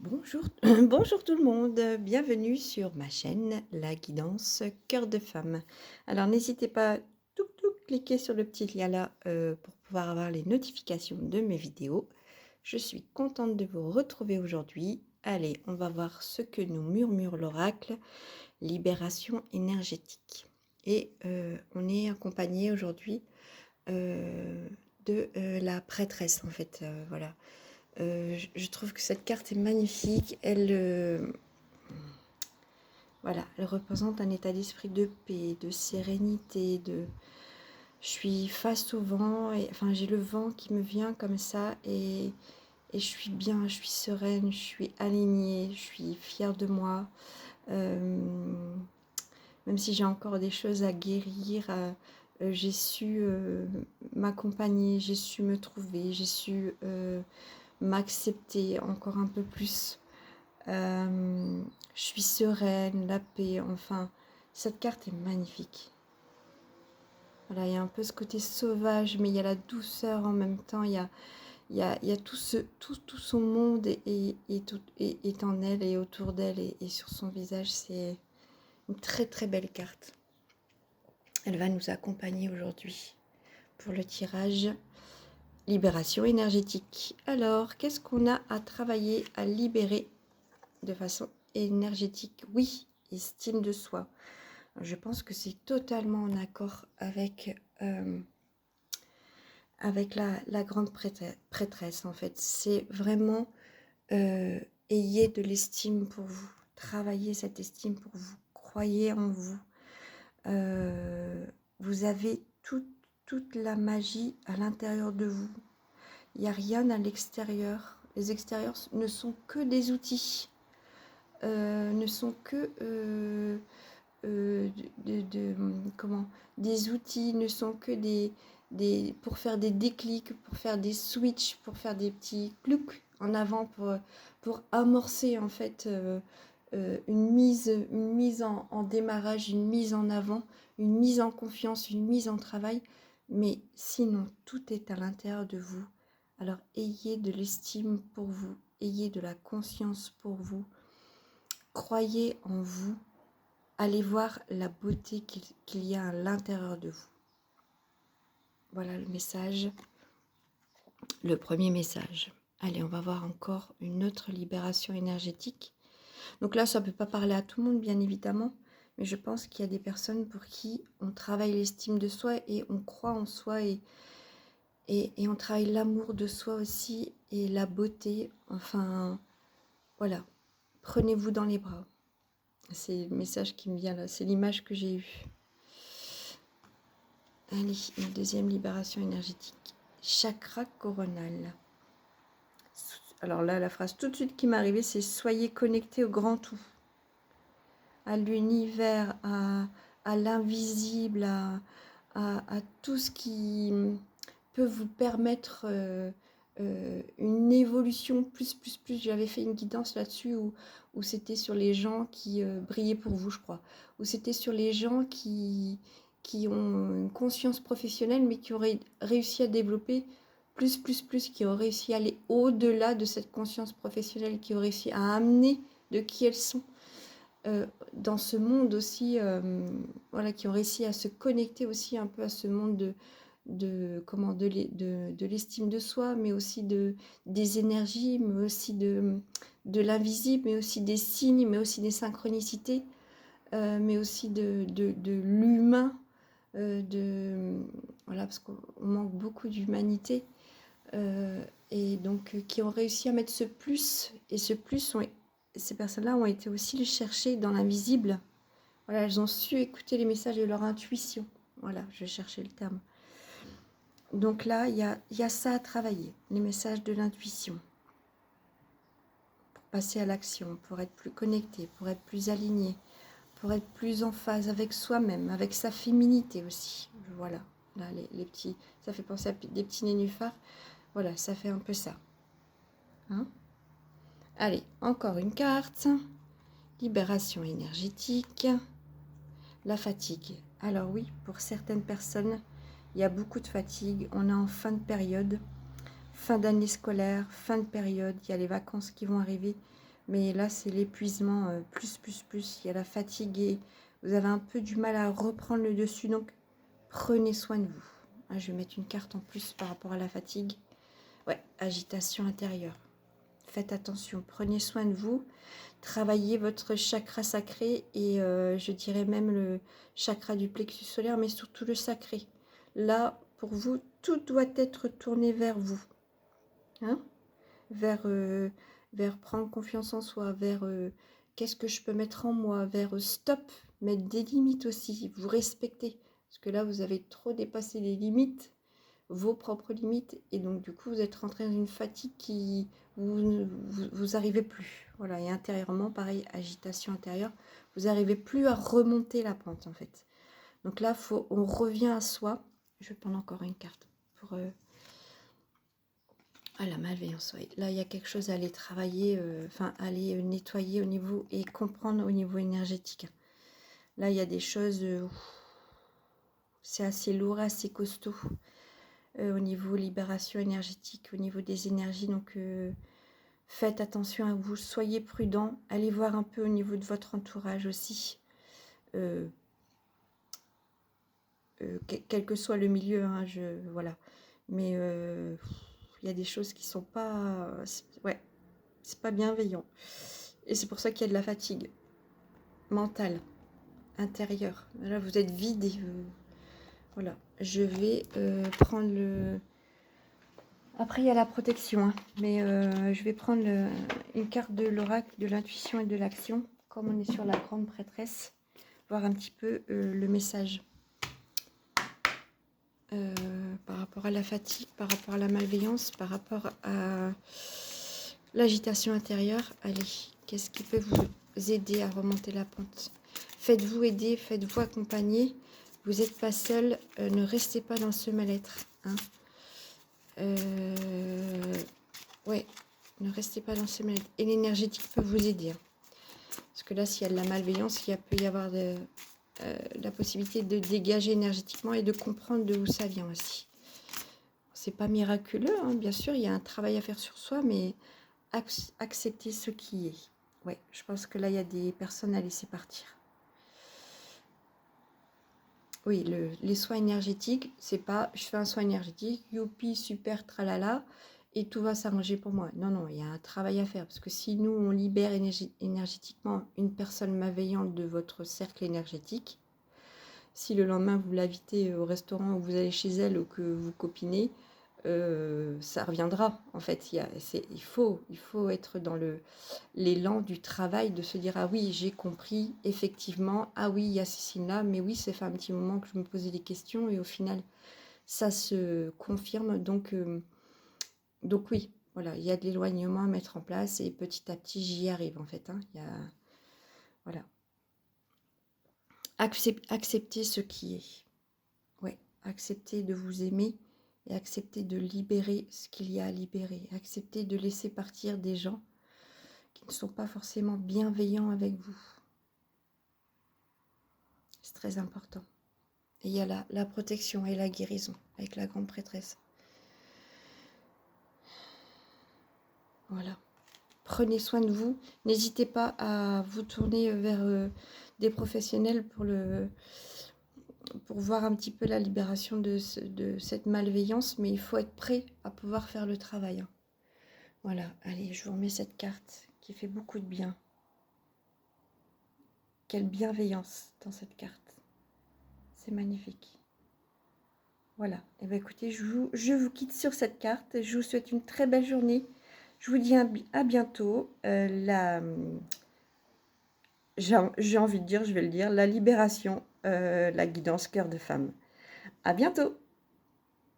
Bonjour, bonjour tout le monde, bienvenue sur ma chaîne La Guidance Cœur de Femme. Alors n'hésitez pas, cliquer sur le petit lien là pour pouvoir avoir les notifications de mes vidéos. Je suis contente de vous retrouver aujourd'hui. Allez, on va voir ce que nous murmure l'oracle, libération énergétique. Et on est accompagné aujourd'hui de la prêtresse en fait, voilà. Je trouve que cette carte est magnifique. Voilà, elle représente un état d'esprit de paix, de sérénité, je suis face au vent, et, enfin j'ai le vent qui me vient comme ça, et je suis bien, je suis sereine, je suis alignée, je suis fière de moi. Même si j'ai encore des choses à guérir, j'ai su m'accompagner, j'ai su me trouver, j'ai su m'accepter encore un peu plus. Je suis sereine, la paix, enfin, cette carte est magnifique. Voilà, il y a un peu ce côté sauvage, mais il y a la douceur en même temps, il y a tout son monde est en elle et autour d'elle et sur son visage. C'est une très très belle carte. Elle va nous accompagner aujourd'hui pour le tirage libération énergétique. Alors, qu'est-ce qu'on a à travailler, à libérer de façon énergétique? Oui, estime de soi. Je pense que c'est totalement en accord avec la grande prêtresse, en fait. C'est vraiment ayez de l'estime pour vous. Travaillez cette estime pour vous. Croyez en vous. Vous avez toute la magie à l'intérieur de vous. Il n'y a rien à l'extérieur. Les extérieurs ne sont que des outils. Ne sont que comment, des outils, ne sont que pour faire des déclics, pour faire des switches, pour faire des petits cloucs en avant, pour amorcer en fait une mise en démarrage, une mise en avant, une mise en confiance, une mise en travail. Mais sinon, tout est à l'intérieur de vous. Alors ayez de l'estime pour vous, ayez de la conscience pour vous, croyez en vous, allez voir la beauté qu'il y a à l'intérieur de vous. Voilà le message, le premier message. Allez, on va voir encore une autre libération énergétique. Donc là, ça ne peut pas parler à tout le monde, bien évidemment, mais je pense qu'il y a des personnes pour qui on travaille l'estime de soi et on croit en soi, et on travaille l'amour de soi aussi et la beauté. Enfin, voilà, prenez-vous dans les bras. C'est le message qui me vient là, c'est l'image que j'ai eue. Allez, une deuxième libération énergétique. Chakra coronal. Alors là, la phrase tout de suite qui m'est arrivée, c'est « Soyez connectés au grand tout », à l'univers, à l'invisible, à tout ce qui peut vous permettre une évolution plus. J'avais fait une guidance là-dessus où c'était sur les gens qui brillaient pour vous, je crois. Où c'était sur les gens qui ont une conscience professionnelle, mais qui auraient réussi à développer qui ont réussi à aller au-delà de cette conscience professionnelle, qui ont réussi à amener de qui elles sont dans ce monde aussi, voilà, qui ont réussi à se connecter aussi un peu à ce monde de l'estime de soi, mais aussi des énergies, mais aussi de l'invisible, mais aussi des signes, mais aussi des synchronicités, mais aussi de l'humain, voilà, parce qu'on manque beaucoup d'humanité, et donc qui ont réussi à mettre ce plus, et ce plus, ces personnes-là ont été aussi le chercher dans l'invisible. Voilà, elles ont su écouter les messages de leur intuition. Voilà, je cherchais le terme. Donc là, il y a ça à travailler, les messages de l'intuition, pour passer à l'action, pour être plus connecté, pour être plus aligné, pour être plus en phase avec soi-même, avec sa féminité aussi. Voilà, là, les petits, ça fait penser à des petits nénuphars. Voilà, ça fait un peu ça. Hein? Allez, encore une carte. Libération énergétique. La fatigue. Alors oui, pour certaines personnes, il y a beaucoup de fatigue. On est en fin de période. fin d'année scolaire, fin de période, il y a les vacances qui vont arriver. Mais là, c'est l'épuisement plus. Il y a la fatigue et vous avez un peu du mal à reprendre le dessus. Donc, prenez soin de vous. Ah, je vais mettre une carte en plus par rapport à la fatigue. Ouais, agitation intérieure. Faites attention, prenez soin de vous. Travaillez votre chakra sacré et je dirais même le chakra du plexus solaire, mais surtout le sacré. Là, pour vous, tout doit être tourné vers vous. Hein, vers prendre confiance en soi, vers qu'est-ce que je peux mettre en moi, vers stop, mettre des limites aussi, vous respecter. Parce que là, vous avez trop dépassé les limites, vos propres limites, et donc du coup, vous êtes rentré dans une fatigue qui vous arrivez plus. Voilà, et intérieurement, pareil, agitation intérieure, vous n'arrivez plus à remonter la pente en fait. Donc là, on revient à soi. Je vais prendre encore une carte pour... Ah, la malveillance, oui. Là, il y a quelque chose à aller travailler, enfin, aller nettoyer au niveau et comprendre au niveau énergétique. Là, il y a des choses, c'est assez lourd, assez costaud au niveau libération énergétique, au niveau des énergies. Donc, faites attention à vous, soyez prudents. Allez voir un peu au niveau de votre entourage aussi. Quel que soit le milieu, hein, voilà. Mais il y a des choses qui sont pas... Ouais, c'est pas bienveillant. Et c'est pour ça qu'il y a de la fatigue mentale, intérieure. Là, vous êtes vide et voilà. Je vais prendre le... Après, il y a la protection, hein, mais je vais prendre une carte de l'oracle, de l'intuition et de l'action, comme on est sur la grande prêtresse, voir un petit peu le message. Par rapport à la fatigue, par rapport à la malveillance, par rapport à l'agitation intérieure. Allez, qu'est-ce qui peut vous aider à remonter la pente? Faites-vous aider, faites-vous accompagner. Vous n'êtes pas seul, ne restez pas dans ce mal-être. Hein. Ouais, ne restez pas dans ce mal-être. Et l'énergétique peut vous aider. Hein. Parce que là, s'il y a de la malveillance, il peut y avoir la possibilité de dégager énergétiquement et de comprendre d'où ça vient aussi. C'est pas miraculeux, hein, bien sûr, il y a un travail à faire sur soi, mais accepter ce qui est. Ouais, je pense que là, il y a des personnes à laisser partir. Oui, les soins énergétiques, c'est pas je fais un soin énergétique, youpi, super, tralala, et tout va s'arranger pour moi. Non, non, il y a un travail à faire, parce que si nous, on libère énergétiquement une personne malveillante de votre cercle énergétique, si le lendemain, vous l'invitez au restaurant ou vous allez chez elle ou que vous copinez, ça reviendra. En fait, il faut être dans l'élan du travail, de se dire ah oui, j'ai compris, effectivement, ah oui, il y a ces signes-là, mais oui, ça fait un petit moment que je me posais des questions et au final, ça se confirme. Donc oui, voilà, il y a de l'éloignement à mettre en place et petit à petit, j'y arrive en fait. Hein, voilà. Accepter ce qui est. Ouais, accepter de vous aimer et accepter de libérer ce qu'il y a à libérer. Accepter de laisser partir des gens qui ne sont pas forcément bienveillants avec vous. C'est très important. Et il y a la protection et la guérison avec la grande prêtresse. Voilà. Prenez soin de vous. N'hésitez pas à vous tourner vers des professionnels pour voir un petit peu la libération de cette malveillance, mais il faut être prêt à pouvoir faire le travail. Hein. Voilà, allez, je vous remets cette carte qui fait beaucoup de bien. Quelle bienveillance dans cette carte. C'est magnifique. Voilà, et bien écoutez, je vous quitte sur cette carte. Je vous souhaite une très belle journée. Je vous dis à bientôt. J'ai envie de dire, je vais le dire, la libération, la guidance cœur de femme. À bientôt.